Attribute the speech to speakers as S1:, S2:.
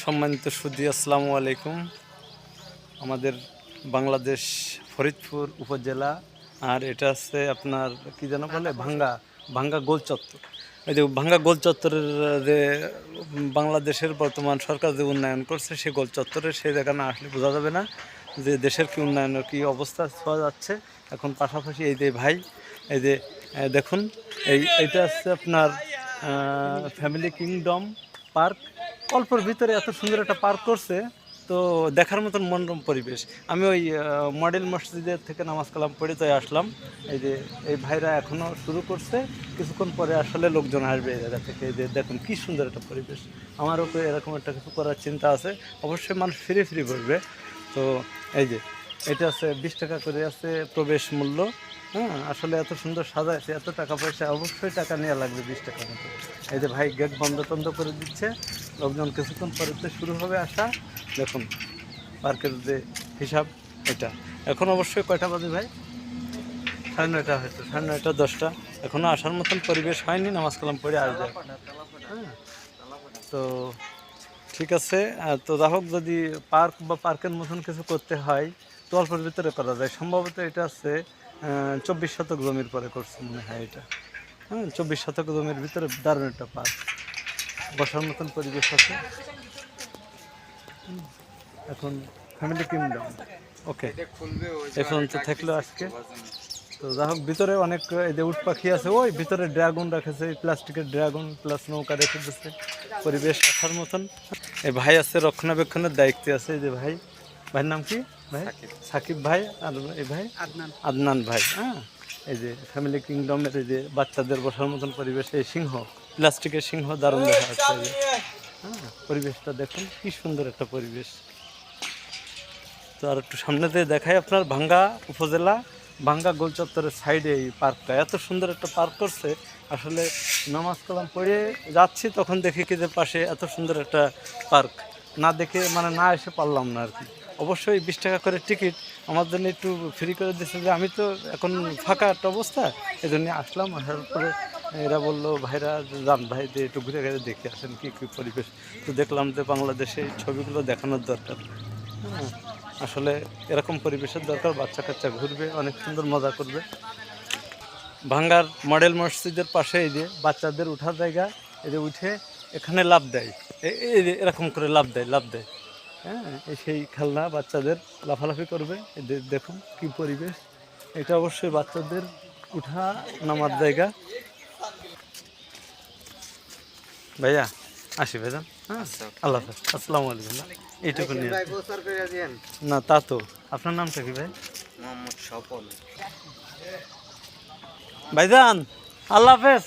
S1: সম্মানিত সুধী, আসসালামু আলাইকুম। আমাদের বাংলাদেশ ফরিদপুর উপজেলা, আর এটা আছে আপনার কি যেন বলে ভাঙ্গা গোল চত্বর। এই যে ভাঙ্গা গোল চত্বরের যে বাংলাদেশের বর্তমান সরকার যে উন্নয়ন করছে, সেই গোল চত্বরে সেই জায়গা না আসলে বোঝা যাবে না যে দেশের কি উন্নয়নের কী অবস্থা ছোঁয়া যাচ্ছে। এখন পাশাপাশি এই যে ভাই, এই যে দেখুন, এইটা হচ্ছে আপনার ফ্যামিলি কিংডম পার্ক। অল্পর ভিতরে এত সুন্দর একটা পার্ক করছে, তো দেখার মতন মনোরম পরিবেশ। আমি ওই মডেল মসজিদের থেকে নামাজ কালাম পড়ে তো আসলাম। এই যে এই ভাইরা এখনও শুরু করছে, কিছুক্ষণ পরে আসলে লোকজন আসবে এই জায়গা থেকে। এই যে দেখুন কী সুন্দর একটা পরিবেশ। আমারও তো এরকম একটা কিছু করার চিন্তা আছে। অবশ্যই মানুষ ফ্রি বসবে। তো এই যে এটা আছে 20 টাকা করে আছে প্রবেশ মূল্য। হ্যাঁ, আসলে এত সুন্দর সাজাইছে, এত টাকা পয়সা, অবশ্যই টাকা নেওয়া লাগবে 20 টাকার মতো। এই যে ভাই গেট বন্ধ করে দিচ্ছে, লোকজন কিছুক্ষণ পরে তো শুরু হবে আসা। দেখুন পার্কের যে হিসাব এটা। এখন অবশ্যই কয়টা বাজে ভাই? 9:30 হয়তো, 9:30 10টা। এখনও আসার মতন পরিবেশ হয়নি, নামাজ কালাম পড়ে আসবে। হ্যাঁ, তো ঠিক আছে। তো যা হোক, যদি পার্ক বা পার্কের মতন কিছু করতে হয় তো অল্পের ভিতরে করা যায়। সম্ভবত এটা আছে 24 শতক জমির পরে করছে মনে হয় এটা। হ্যাঁ, 24 শতক জমির ভিতরে দারুণ একটা পার্ক, বসার মতন পরিবেশ আছে। এখন ফ্যামিলি কিংডম ওকে, এখন তো থাকলো আজকে। তো যা হোক, ভিতরে অনেক এই যে উট পাখি আছে, ওই ভিতরে ড্রাগন রাখেছে, প্লাস্টিকের ড্রাগন প্লাস নৌকা রেখে দিচ্ছে, পরিবেশ আসার মতন। এই ভাই আছে রক্ষণাবেক্ষণের দায়িত্বে আছে। এই যে ভাইয়ের নাম কি ভাই? সাকিব ভাই। আর এই ভাই আদনান ভাই। হ্যাঁ, এই যে ফ্যামিলি কিংডমের এই যে বাচ্চাদের বসার মতন পরিবেশ। এই সিংহ, প্লাস্টিকের সিংহ, দারুণ দেখা যাচ্ছে। হ্যাঁ, পরিবেশটা দেখুন কি সুন্দর একটা পরিবেশ। তো আর একটু সামনে দিয়ে দেখাই আপনার ভাঙ্গা উপজেলা, ভাঙ্গা গোল চত্বরের সাইডে এই পার্কটা। এত সুন্দর একটা পার্ক করছে। আসলে নামাজ কালাম পড়ে যাচ্ছি, তখন দেখি কি যে পাশে এত সুন্দর একটা পার্ক। না দেখে মানে না এসে পারলাম না আর কি। অবশ্যই 20 টাকা করে টিকিট আমার জন্য একটু ফ্রি করে দিচ্ছে, যে আমি তো এখন ফাঁকা একটা অবস্থা, এই জন্য আসলাম। আসার পরে এরা বললো ভাইরা যান ভাই, যে একটু ঘুরে ঘুরে দেখে আসেন কী কী পরিবেশ। তো দেখলাম যে বাংলাদেশে এই ছবিগুলো দেখানোর দরকার। হ্যাঁ, আসলে এরকম পরিবেশের দরকার। বাচ্চা কাচ্চা ঘুরবে, অনেক সুন্দর মজা করবে। ভাঙ্গার মডেল মসজিদের পাশে এই যে বাচ্চাদের উঠার জায়গা, এই যে উঠে এখানে লাফ দেয়, এই যে এরকম করে লাফ দেয়। হ্যাঁ, এই সেই খেলনা, বাচ্চাদের লাফালাফি করবে। দেখুন কি পরিবেশ। এটা অবশ্যই বাচ্চাদের উঠা নামার জায়গা। ভাইয়া আসি ভাইজান। হ্যাঁ, আল্লাহ হাফেজ, আসসালামু আলাইকুম। এইটুকু নিয়ে না তা তো। আপনার নামটা কি ভাই?
S2: মোহাম্মদ স্বপন।
S1: ভাইজান আল্লাহ হাফেজ।